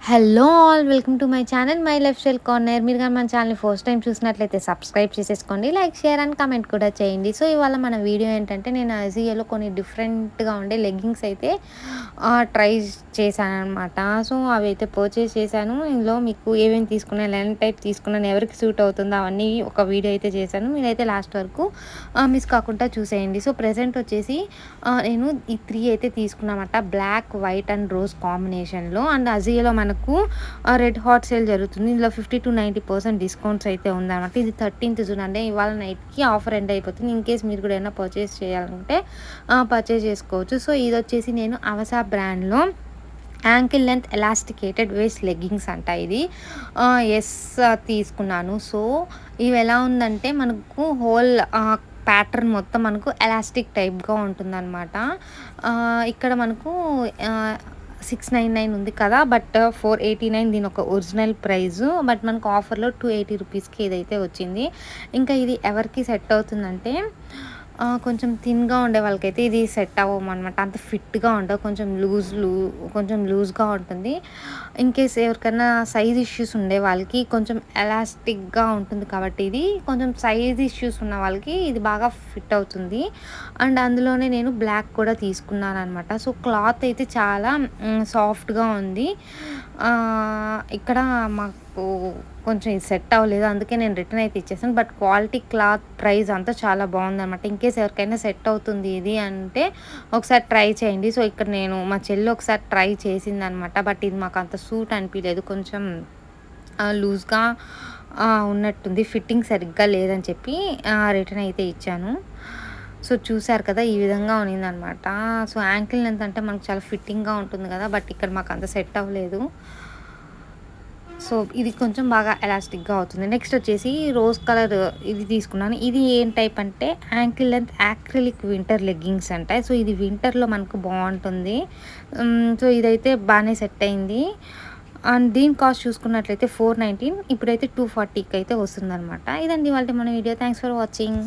Hello all welcome to my channel my life style corner. మీరు కానీ మన ఛానల్ని ఫస్ట్ టైం చూసినట్లయితే సబ్స్క్రైబ్ చేసేసుకోండి, లైక్ షేర్ అండ్ కామెంట్ కూడా చేయండి. సో ఇవాళ మన వీడియో ఏంటంటే నేను అజియోలో కొన్ని డిఫరెంట్గా ఉండే లెగ్గింగ్స్ అయితే ట్రై చేశాను అనమాట. సో అవి అయితే పర్చేస్ చేశాను. ఇందులో మీకు ఏమేమి తీసుకున్నాను, ఎలాంటి టైప్ తీసుకున్నాను, ఎవరికి సూట్ అవుతుందో అవన్నీ ఒక వీడియో అయితే చేశాను. మీరైతే లాస్ట్ వరకు మిస్ కాకుండా చూసేయండి. సో ప్రెజెంట్ వచ్చేసి నేను ఈ 3 అయితే తీసుకున్నామట, బ్లాక్, వైట్ అండ్ రోజ్ కాంబినేషన్లో. అండ్ అజియోలో మనకు రెడ్ హాట్ సేల్ జరుగుతుంది. ఇందులో 50-90% డిస్కౌంట్స్ అయితే ఉందన్నమాట. ఇది 13th జూన్ అంటే ఇవాళ నైట్కి ఆఫర్ ఎండ్ అయిపోతుంది. ఇన్ కేస్ మీరు కూడా ఏమైనా పర్చేస్ చేయాలంటే పర్చేస్ చేసుకోవచ్చు. సో ఇది వచ్చేసి నేను అవసా బ్రాండ్లో ankle length elasticated waste leggings అంట. ఇది ఎస్ తీసుకున్నాను. సో ఇవి ఎలా ఉందంటే మనకు హోల్ ప్యాటర్న్ మొత్తం మనకు ఎలాస్టిక్ టైప్గా ఉంటుందన్నమాట. ఇక్కడ మనకు 699 ఉంది కదా, బట్ 489 దీని ఒక ఒరిజినల్ ప్రైజు. బట్ మనకు ఆఫర్లో 280 రూపీస్కి ఇదైతే వచ్చింది. ఇంకా ఇది ఎవరికి సెట్ అవుతుందంటే కొంచెం థిన్గా ఉండే వాళ్ళకైతే ఇది సెట్ అవ్వమన్నమాట. అంత ఫిట్గా ఉండవు, కొంచెం లూజ్గా ఉంటుంది. ఇన్ కేస్ ఎవరికైనా సైజ్ ఇష్యూస్ ఉండే వాళ్ళకి కొంచెం ఎలాస్టిక్గా ఉంటుంది కాబట్టి ఇది కొంచెం సైజ్ ఇష్యూస్ ఉన్న వాళ్ళకి ఇది బాగా ఫిట్ అవుతుంది. అండ్ అందులోనే నేను బ్లాక్ కూడా తీసుకున్నాను అనమాట. సో క్లాత్ అయితే చాలా సాఫ్ట్గా ఉంది. ఇక్కడ మాకు కొంచెం ఇది సెట్ అవ్వలేదు, అందుకే నేను రిటర్న్ అయితే ఇచ్చేసాను. బట్ క్వాలిటీ, క్లాత్, ప్రైస్ అంతా చాలా బాగుందన్నమాట. ఇన్కేస్ ఎవరికైనా సెట్ అవుతుంది ఇది అంటే ఒకసారి ట్రై చేయండి. సో ఇక్కడ నేను మా చెల్లి ఒకసారి ట్రై చేసిందనమాట. బట్ ఇది మాకు అంత సూట్ అనిపించలేదు, కొంచెం లూజ్గా ఉన్నట్టుంది, ఫిట్టింగ్ సరిగ్గా లేదని చెప్పి రిటర్న్ అయితే ఇచ్చాను. సో చూసారు కదా, ఈ విధంగా ఉన్నిందనమాట. సో యాంకిల్ లెంత్ అంటే మనకు చాలా ఫిట్టింగ్గా ఉంటుంది కదా, బట్ ఇక్కడ మాకు అంత సెట్ అవ్వలేదు. సో ఇది కొంచెం బాగా ఎలాస్టిక్గా అవుతుంది. నెక్స్ట్ వచ్చేసి రోజ్ కలర్ ఇది తీసుకున్నాను. ఇది ఏం టైప్ అంటే ankle length acrylic winter leggings అంటాయి. సో ఇది వింటర్లో మనకు బాగుంటుంది. సో ఇదైతే బాగానే సెట్ అయింది. అండ్ దీని కాస్ట్ చూసుకున్నట్లయితే 419, ఇప్పుడైతే 240కి అయితే వస్తుందన్నమాట. ఇదండి వాళ్ళ మన వీడియో. Thanks for watching.